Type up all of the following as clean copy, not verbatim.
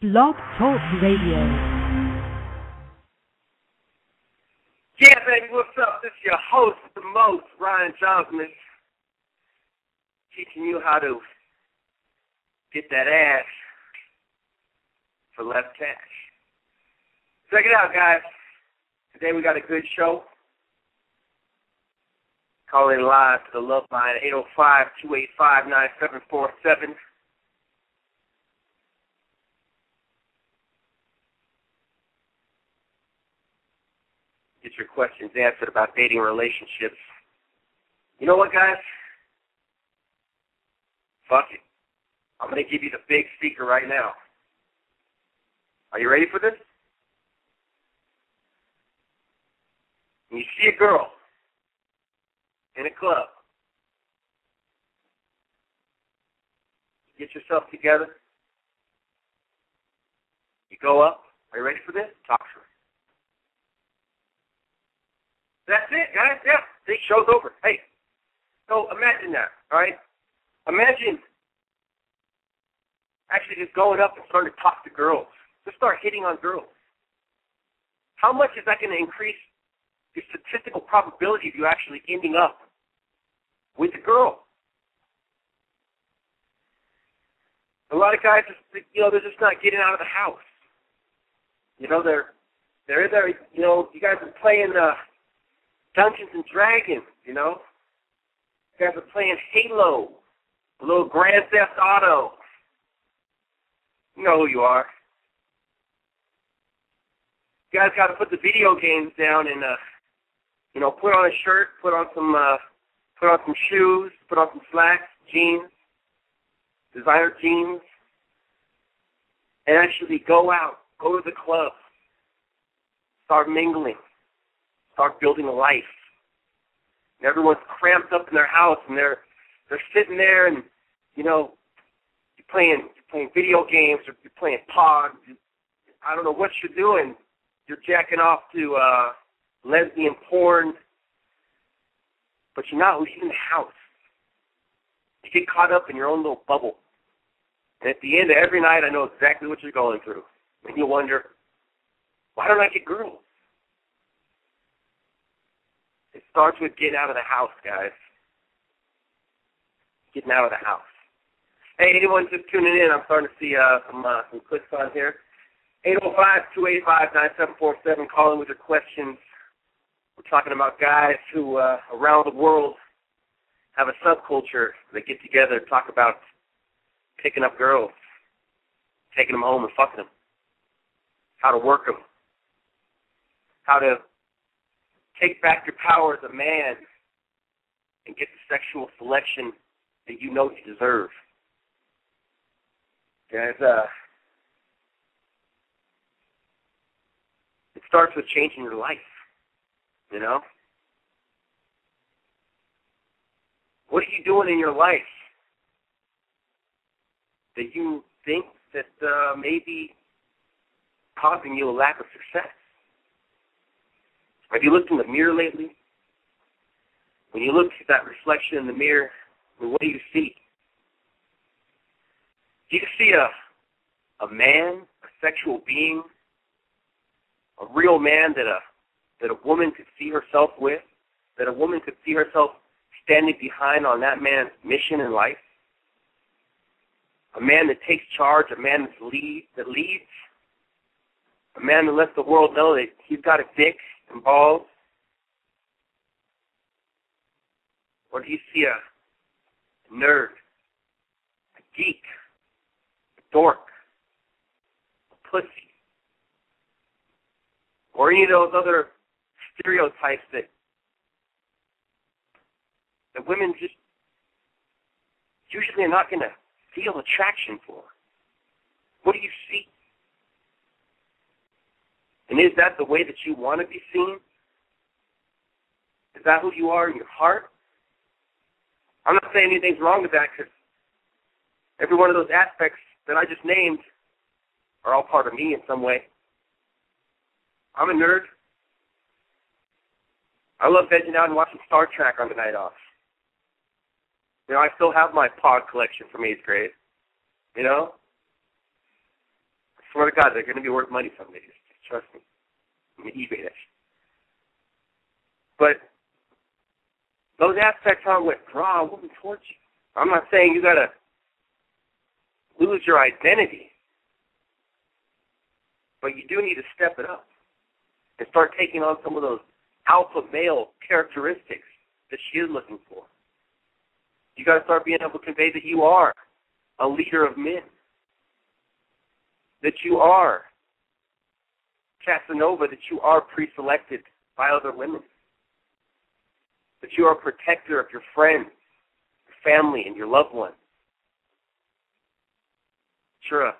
Blog Talk Radio. Yeah, baby, what's up? This is your host, the most, Ryan Jaunzemis, teaching you how to get that ass for less cash. Check it out, guys. Today we got a good show. Calling live to the love line, 805-285-9747. Get your questions answered about dating relationships. You know what, guys? Fuck it. I'm going to give you the big speaker right now. Are you ready for this? When you see a girl in a club, get yourself together, you go up. Are you ready for this? Talk to her. That's it, guys. Yeah, the show's over. Hey, so imagine that, all right? Imagine actually just going up and starting to talk to girls. Just start hitting on girls. How much is that going to increase the statistical probability of you actually ending up with a girl? A lot of guys, they're just not getting out of the house. They're there. You guys are playing Dungeons and Dragons. You guys are playing Halo, a little Grand Theft Auto. You know who you are. You guys got to put the video games down and put on a shirt, put on some shoes, put on some slacks, jeans, designer jeans, and actually go out, go to the club, start mingling, start building a life. And everyone's cramped up in their house, and they're sitting there, and you're playing video games, or you're playing POG. I don't know what you're doing. You're jacking off to lesbian porn, but you're not leaving the house. You get caught up in your own little bubble. And at the end of every night, I know exactly what you're going through. And you wonder, why don't I get girls? It starts with getting out of the house, guys. Getting out of the house. Hey, anyone just tuning in, I'm starting to see some clicks on here. 805-285-9747, calling with your questions. We're talking about guys who, around the world, have a subculture. They get together and talk about picking up girls, taking them home and fucking them, how to work them, how to take back your power as a man and get the sexual selection that you know you deserve. Guys, it starts with changing your life, What are you doing in your life that you think that may be causing you a lack of success? Have you looked in the mirror lately? When you look at that reflection in the mirror, what do you see? Do you see a man, a sexual being, a real man that a woman could see herself with, that a woman could see herself standing behind on that man's mission in life? A man that takes charge, a man that leads, a man that lets the world know that he's got a dick and balls? Or do you see a nerd, a geek, a dork, a pussy, or any of those other stereotypes that women just usually are not going to feel attraction for? What do you see? And is that the way that you want to be seen? Is that who you are in your heart? I'm not saying anything's wrong with that, because every one of those aspects that I just named are all part of me in some way. I'm a nerd. I love vegging out and watching Star Trek on the night off. I still have my pod collection from 8th grade. swear to God, they're going to be worth money someday. Just trust me. I'm going to eBay that shit. But those aspects aren't what draw a woman towards you. I'm not saying you got to lose your identity, but you do need to step it up and start taking on some of those alpha male characteristics that she is looking for. You got to start being able to convey that you are a leader of men, that you are Casanova, that you are pre-selected by other women, that you are a protector of your friends, your family, and your loved ones. That you're a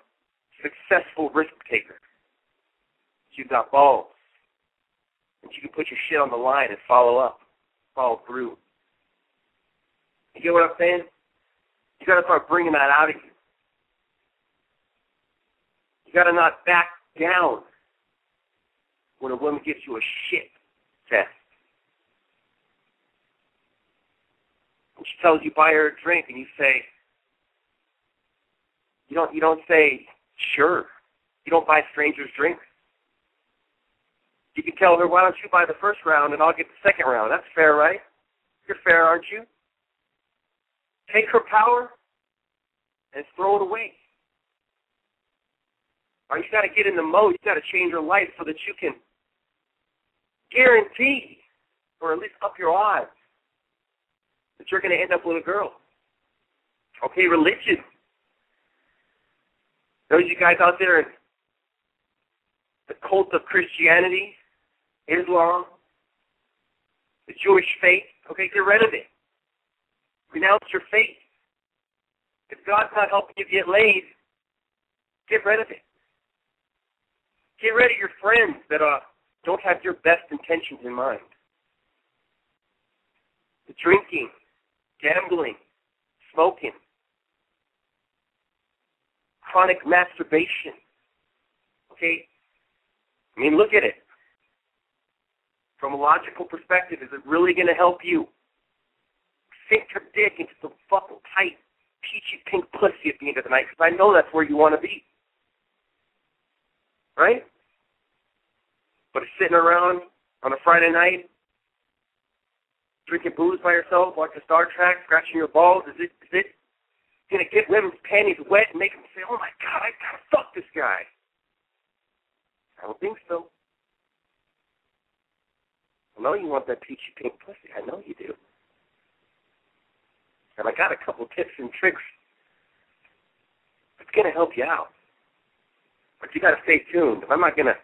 successful risk taker. That you've got balls. That you can put your shit on the line and follow through. You get what I'm saying? You got to start bringing that out of you. You got to not back down when a woman gives you a shit test. When she tells you buy her a drink and you say, you don't say sure. You don't buy strangers drinks. You can tell her, why don't you buy the first round and I'll get the second round. That's fair, right? You're fair, aren't you? Take her power and throw it away. Or you got to get in the mode. You got to change your life so that you can guarantee, or at least up your odds, that you're going to end up with a girl. Okay, religion. Those of you guys out there in the cult of Christianity, Islam, the Jewish faith, okay, get rid of it. Renounce your faith. If God's not helping you get laid, get rid of it. Get rid of your friends that don't have your best intentions in mind. The drinking, gambling, smoking, chronic masturbation. Okay? I mean, look at it. From a logical perspective, is it really going to help you sink your dick into some fucking tight, peachy pink pussy at the end of the night? Because I know that's where you want to be. Right? But sitting around on a Friday night, drinking booze by yourself, watching Star Trek, scratching your balls, is it going to get women's panties wet and make them say, oh my God, I got to fuck this guy? I don't think so. I know you want that peachy pink pussy. I know you do. And I got a couple tips and tricks that's going to help you out. But you got to stay tuned. I'm not going to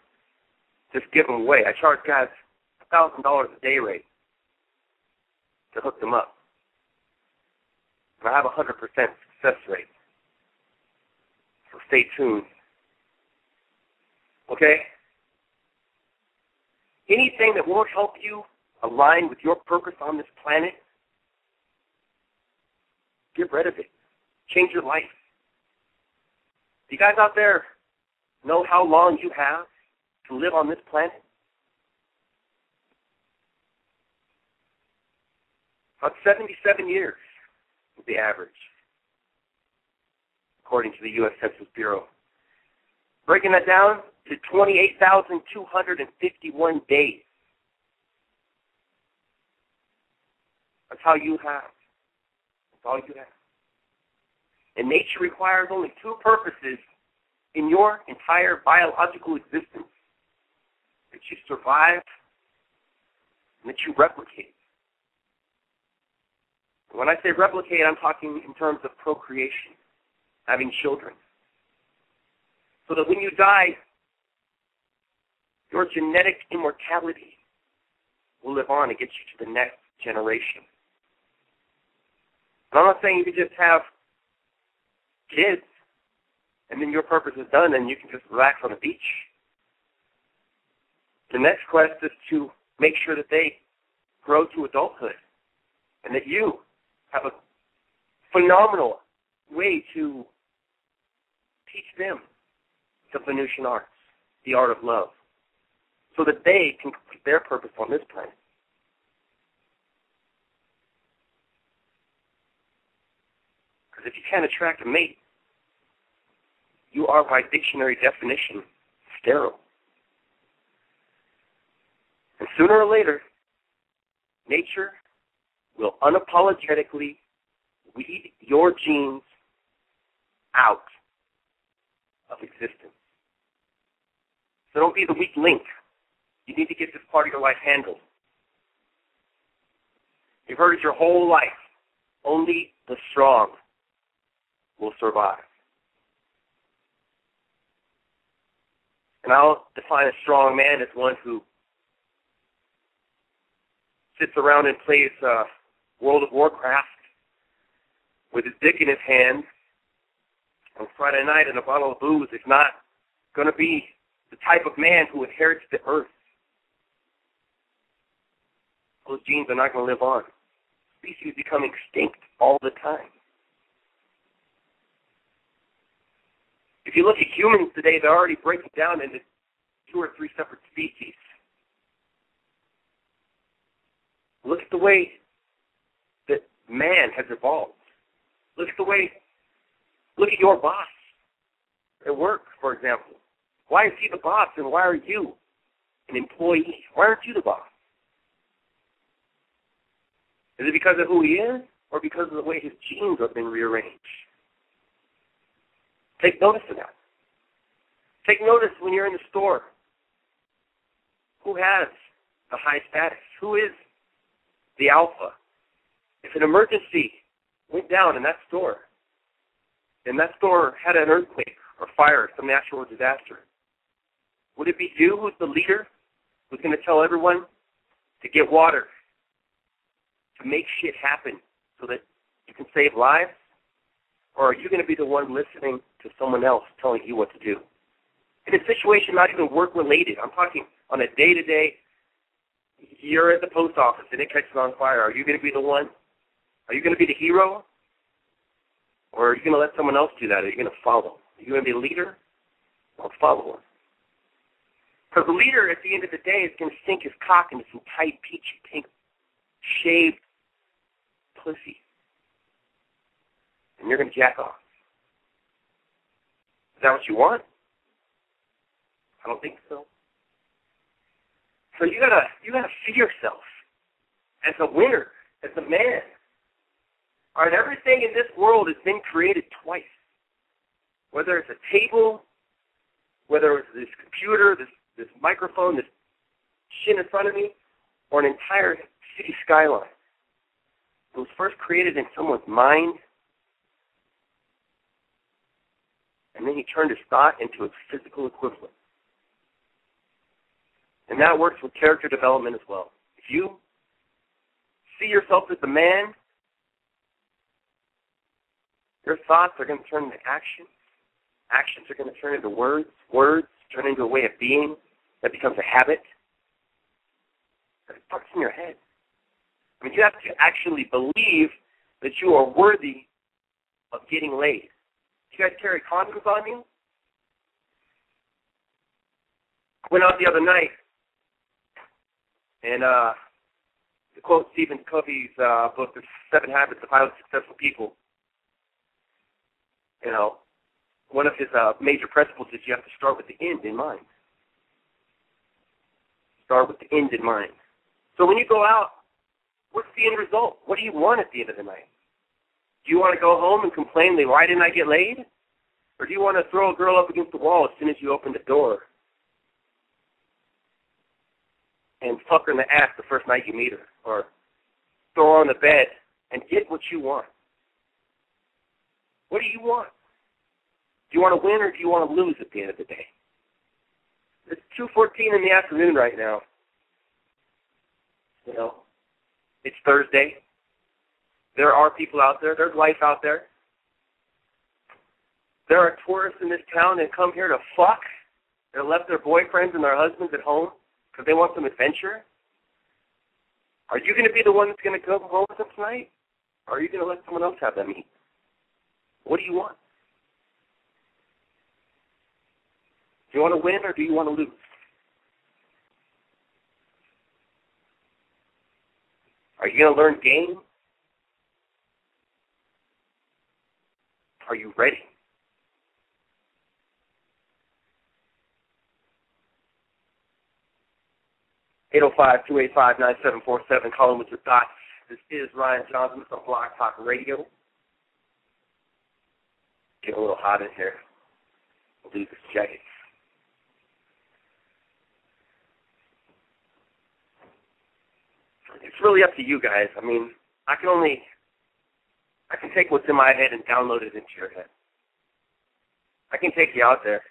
just give them away. I charge guys $1,000 a day rate to hook them up. And I have a 100% success rate. So stay tuned. Okay? Anything that won't help you align with your purpose on this planet, get rid of it. Change your life. You guys out there know how long you have to live on this planet? About 77 years is the average, according to the U.S. Census Bureau. Breaking that down to 28,251 days. That's how you have. That's all you have. And nature requires only two purposes in your entire biological existence: that you survive and that you replicate. When I say replicate, I'm talking in terms of procreation, having children. So that when you die, your genetic immortality will live on and get you to the next generation. And I'm not saying you can just have kids and then your purpose is done and you can just relax on the beach. The next quest is to make sure that they grow to adulthood and that you have a phenomenal way to teach them the Venusian arts, the art of love, so that they can complete their purpose on this planet. Because if you can't attract a mate, you are, by dictionary definition, sterile. And sooner or later, nature will unapologetically weed your genes out of existence. So don't be the weak link. You need to get this part of your life handled. You've heard it your whole life. Only the strong will survive. And I'll define a strong man as one who sits around and plays World of Warcraft with his dick in his hand on Friday night and a bottle of booze is not going to be the type of man who inherits the earth. Those genes are not going to live on. Species become extinct all the time. If you look at humans today, they're already breaking down into 2 or 3 separate species. Look at the way that man has evolved. Look at your boss at work, for example. Why is he the boss and why are you an employee? Why aren't you the boss? Is it because of who he is or because of the way his genes have been rearranged? Take notice of that. Take notice when you're in the store. Who has the high status? Who is the alpha? If an emergency went down in that store, and that store had an earthquake or fire, some natural disaster, would it be you who's the leader who's going to tell everyone to get water, to make shit happen so that you can save lives? Or are you going to be the one listening to someone else telling you what to do? In a situation not even work-related, I'm talking on a day-to-day, you're at the post office and it catches on fire. Are you going to be the one? Are you going to be the hero? Or are you going to let someone else do that? Are you going to follow? Are you going to be a leader or a follower? Because the leader, at the end of the day, is going to sink his cock into some tight, peachy pink, shaved pussy. And you're going to jack off. Is that what you want? I don't think so. So you gotta see yourself as a winner, as a man. All right, everything in this world has been created twice. Whether it's a table, whether it's this computer, this microphone, this shit in front of me, or an entire city skyline. It was first created in someone's mind, and then he turned his thought into its physical equivalent. And that works with character development as well. If you see yourself as the man, your thoughts are going to turn into actions. Actions are going to turn into words. Words turn into a way of being that becomes a habit. But it starts in your head. I mean, you have to actually believe that you are worthy of getting laid. Do you guys carry condoms on you? I went out the other night, and to quote Stephen Covey's book, The 7 Habits of Highly Successful People, you know, one of his major principles is you have to start with the end in mind. Start with the end in mind. So when you go out, what's the end result? What do you want at the end of the night? Do you want to go home and complain, why didn't I get laid? Or do you want to throw a girl up against the wall as soon as you open the door and fuck her in the ass the first night you meet her? Or throw her on the bed and get what you want? What do you want? Do you want to win or do you want to lose at the end of the day? It's 2:14 in the afternoon right now. You know, it's Thursday. There are people out there. There's life out there. There are tourists in this town that come here to fuck. They left their boyfriends and their husbands at home because they want some adventure. Are you going to be the one that's going to come home with them tonight? Or are you going to let someone else have that meat? What do you want? Do you want to win or do you want to lose? Are you going to learn game? Are you ready? 805-285-9747. Call in with your thoughts. This is Ryan Jaunzemis on BlogTalkRadio. Getting a little hot in here. I'll leave this jacket. It's really up to you guys. I mean, I can take what's in my head and download it into your head. I can take you out there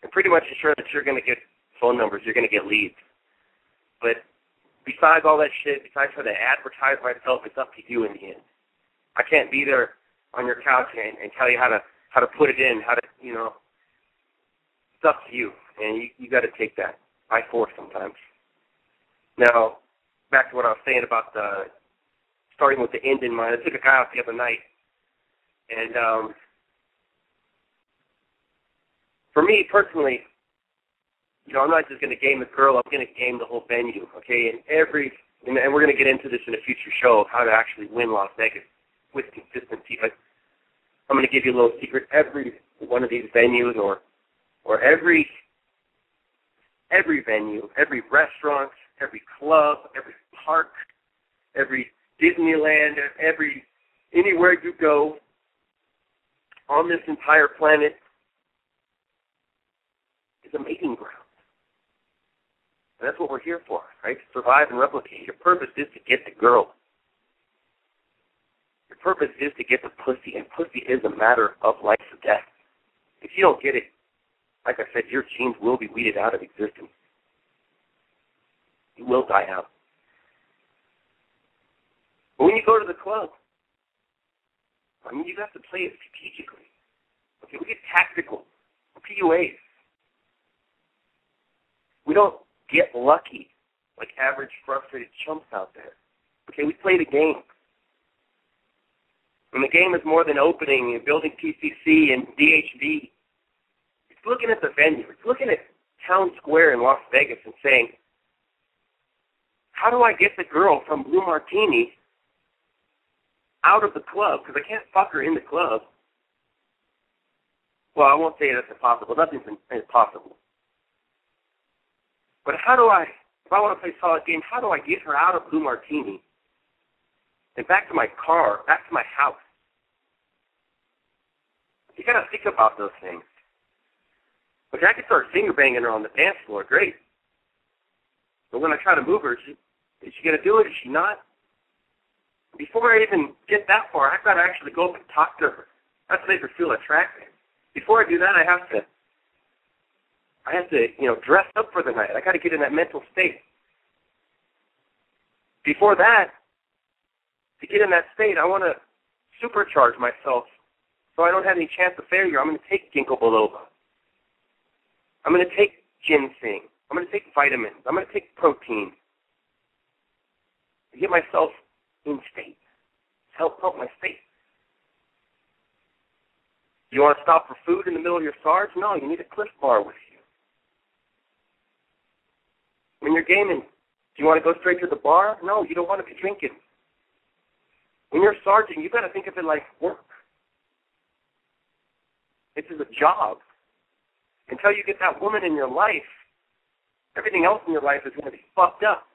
and pretty much ensure that you're going to get phone numbers, you're going to get leads. But besides all that shit, besides trying to advertise myself, it's up to you in the end. I can't be there on your couch and tell you how to put it in, how to, it's up to you. And you got to take that by force sometimes. Now, back to what I was saying about starting with the end in mind. I took a guy out the other night, and for me personally, I'm not just going to game the girl. I'm going to game the whole venue, okay? And we're going to get into this in a future show of how to actually win Las Vegas with consistency. But I'm going to give you a little secret. Every one of these venues, or every venue, every restaurant, every club, every park, every Disneyland, anywhere you go on this entire planet is a mating ground. And that's what we're here for, right? To survive and replicate. Your purpose is to get the girl. Your purpose is to get the pussy, and pussy is a matter of life or death. If you don't get it, like I said, your genes will be weeded out of existence. You will die out. But when you go to the club, you have to play it strategically. Okay, we get tactical. PUAs. We don't get lucky like average frustrated chumps out there. Okay, we play the game. And the game is more than opening and building PCC and DHV. It's looking at the venue. It's looking at Town Square in Las Vegas and saying, how do I get the girl from Blue Martini out of the club? Because I can't fuck her in the club. Well, I won't say that's impossible. Nothing's impossible. But if I want to play solid game, how do I get her out of Blue Martini and back to my car, back to my house? You got to think about those things. Okay, I can start finger banging her on the dance floor, great. But when I try to move her, is she going to do it? Is she not? Before I even get that far, I've got to actually go up and talk to her. I have to make her feel attractive. Before I do that, I have to dress up for the night. I got to get in that mental state. Before that, to get in that state, I want to supercharge myself so I don't have any chance of failure. I'm going to take ginkgo biloba. I'm going to take ginseng. I'm going to take vitamins. I'm going to take protein to get myself in state, to help pump my state. You want to stop for food in the middle of your SARS? No, you need a Cliff Bar with you. When you're gaming, do you want to go straight to the bar? No, you don't want to be drinking. When you're sergeant, you've got to think of it like work. This is a job. Until you get that woman in your life, everything else in your life is going to be fucked up.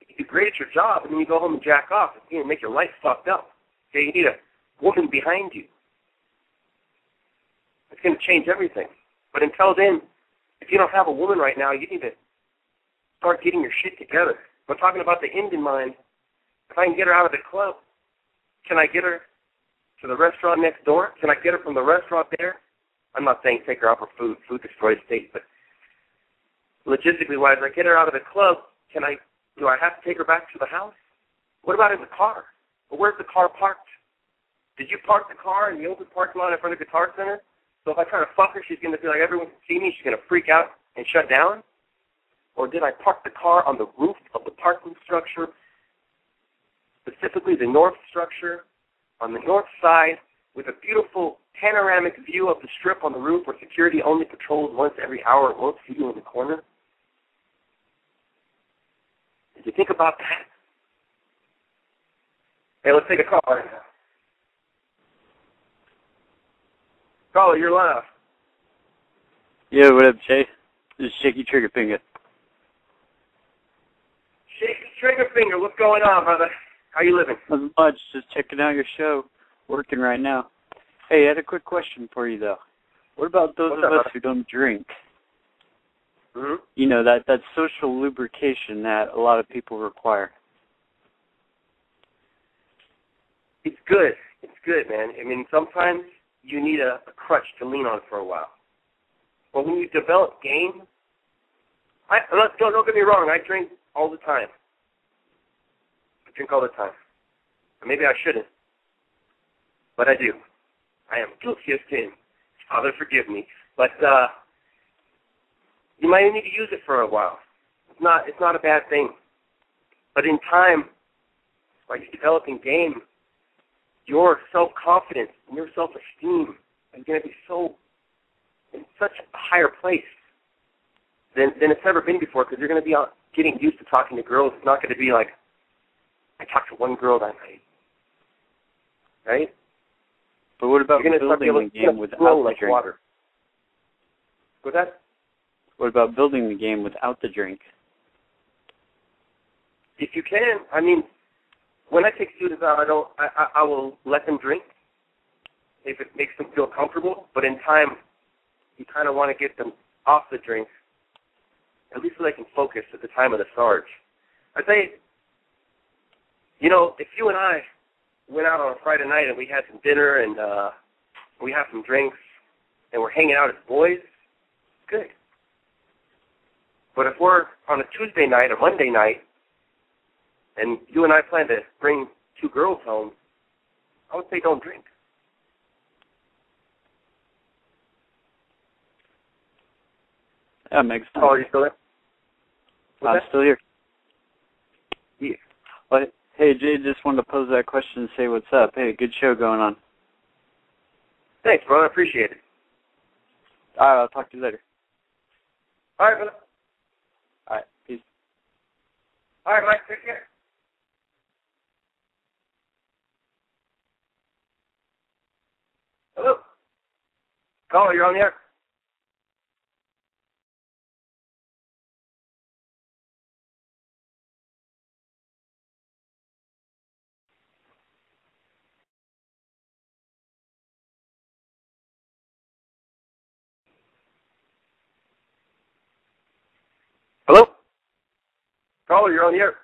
You do great at your job, and then you go home and jack off. It's going to make your life fucked up. Okay, you need a woman behind you. It's going to change everything. But until then, if you don't have a woman right now, you need to start getting your shit together. I'm talking about the end in mind. If I can get her out of the club, can I get her to the restaurant next door? Can I get her from the restaurant there? I'm not saying take her out for food. Food destroys state, but logistically wise, I get her out of the club. Do I have to take her back to the house? What about in the car? Well, where's the car parked? Did you park the car in the open parking lot in front of Guitar Center? So if I try to fuck her, she's going to feel like everyone can see me. She's going to freak out and shut down? Or did I park the car on the roof of the parking structure, specifically the north structure, on the north side, with a beautiful panoramic view of the strip on the roof where security only patrols once every hour and won't see you in the corner? Did you think about that? Hey, let's take a call right now. Caller, you're live. Yeah, what up, Jay? This is Shaky Trigger Finger. Trigger Finger, what's going on, brother? How you living? Not much. Just checking out your show. Working right now. Hey, I had a quick question for you, though. What about those of us who don't drink? Mm-hmm. You know, that social lubrication that a lot of people require. It's good. It's good, man. I mean, sometimes you need a crutch to lean on for a while. But when you develop game, don't get me wrong, I drink all the time. I drink all the time. Or maybe I shouldn't. But I do. I am guilty of sin. Father, forgive me. But you might need to use it for a while. It's not a bad thing. But in time, by developing game, your self-confidence and your self-esteem is going to be in such a higher place than it's ever been before, because you're going to be getting used to talking to girls. It's not going to be like, I talked to one girl that night. Right? But what about building the game without the drink? Water. What's that? What about building the game without the drink? If you can, I mean, when I take students out, I will let them drink if it makes them feel comfortable. But in time, you kind of want to get them off the drink, at least so they can focus at the time of the Sarge. I say, you know, if you and I went out on a Friday night and we had some dinner and we had some drinks and we're hanging out as boys, good. But if we're on a Tuesday night or Monday night and you and I plan to bring 2 girls home, I would say don't drink. That makes sense. Oh, are you still there? I'm still here. Yeah. Well, hey, Jay, just wanted to pose that question and say what's up. Hey, good show going on. Thanks, brother. I appreciate it. All right, I'll talk to you later. All right, brother. All right, peace. All right, Mike, take care. Hello? Caller, you're on the air. Hello? Caller, you're on the air.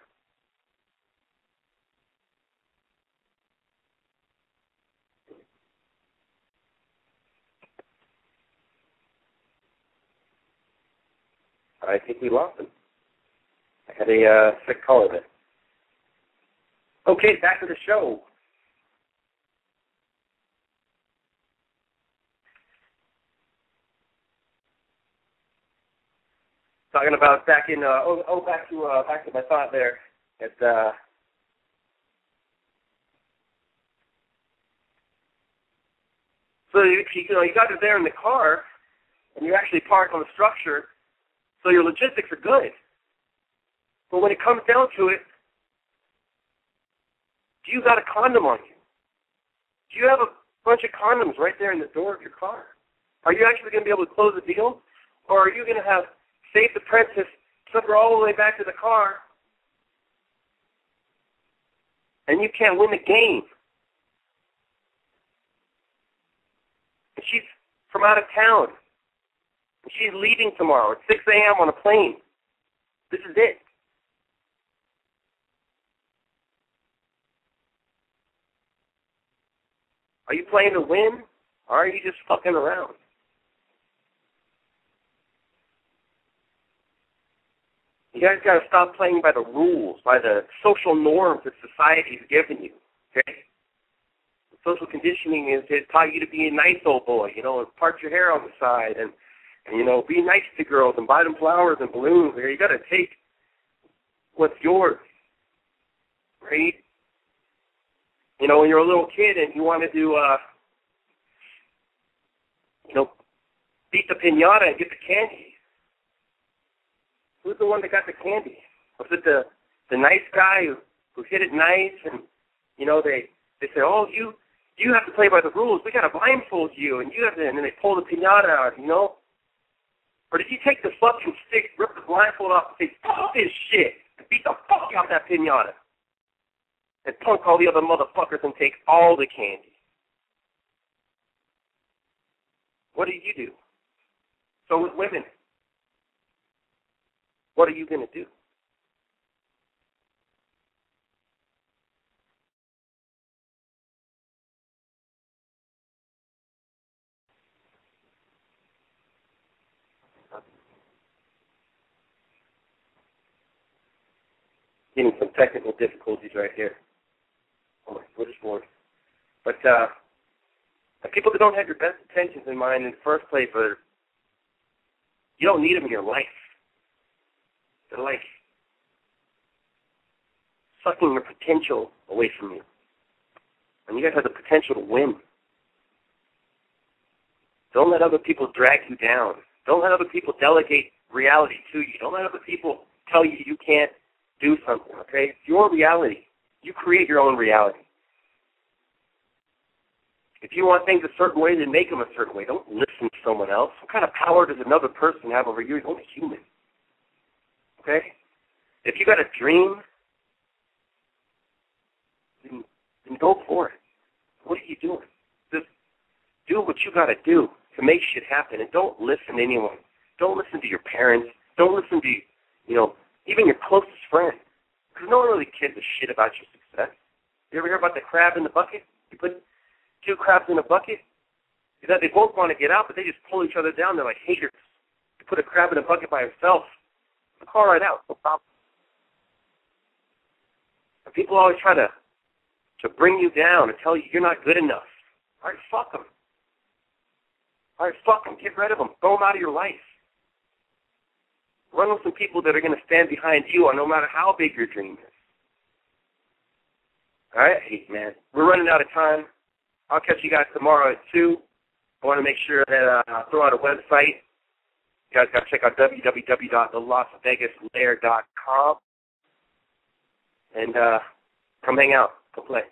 I think we lost him. I had a sick caller there. Okay, back to the show. Talking about back to my thought there. So you got it there in the car, and you actually parked on the structure, so your logistics are good. But when it comes down to it, do you got a condom on you? Do you have a bunch of condoms right there in the door of your car? Are you actually going to be able to close the deal? Or are you going to have Save the Princess took her all the way back to the car, and you can't win the game? And she's from out of town. And she's leaving tomorrow at 6 a.m. on a plane. This is it. Are you playing to win, or are you just fucking around? You guys got to stop playing by the rules, by the social norms that society's given you, okay? Social conditioning is it taught you to be a nice old boy, and part your hair on the side, and be nice to girls and buy them flowers and balloons. You got to take what's yours, right? When you're a little kid and you want to do, beat the piñata and get the candy. Who's the one that got the candy? Was it the nice guy who hit it nice and, they say, oh, you have to play by the rules. We got to blindfold you, and and then they pull the piñata out, Or did you take the fucking stick, rip the blindfold off, and say, fuck this shit, and beat the fuck out that piñata and punk all the other motherfuckers and take all the candy. What do you do? So with women, what are you going to do? Getting some technical difficulties right here. Oh, my foot is bored. But the people that don't have your best intentions in mind in the first place, you don't need them in your life. They're like sucking your potential away from you. And you guys have the potential to win. Don't let other people drag you down. Don't let other people delegate reality to you. Don't let other people tell you you can't do something, okay? It's your reality. You create your own reality. If you want things a certain way, then make them a certain way. Don't listen to someone else. What kind of power does another person have over you? He's only human. Okay? If you got a dream, then go for it. What are you doing? Just do what you got to do to make shit happen, and don't listen to anyone. Don't listen to your parents. Don't listen to, even your closest friend. Because no one really cares a shit about your success. You ever hear about the crab in the bucket? You put 2 crabs in a bucket. They both want to get out, but they just pull each other down. They're like haters. You put a crab in a bucket by himself, the car right out. No problem. And people always try to bring you down and tell you you're not good enough. All right, fuck them. All right, fuck them. Get rid of them. Throw them out of your life. Run with some people that are going to stand behind you no matter how big your dream is. All right? Hey, man, we're running out of time. I'll catch you guys tomorrow at 2. I want to make sure that I throw out a website. You guys got to check out www.thelasvegaslair.com. And come hang out. Go play.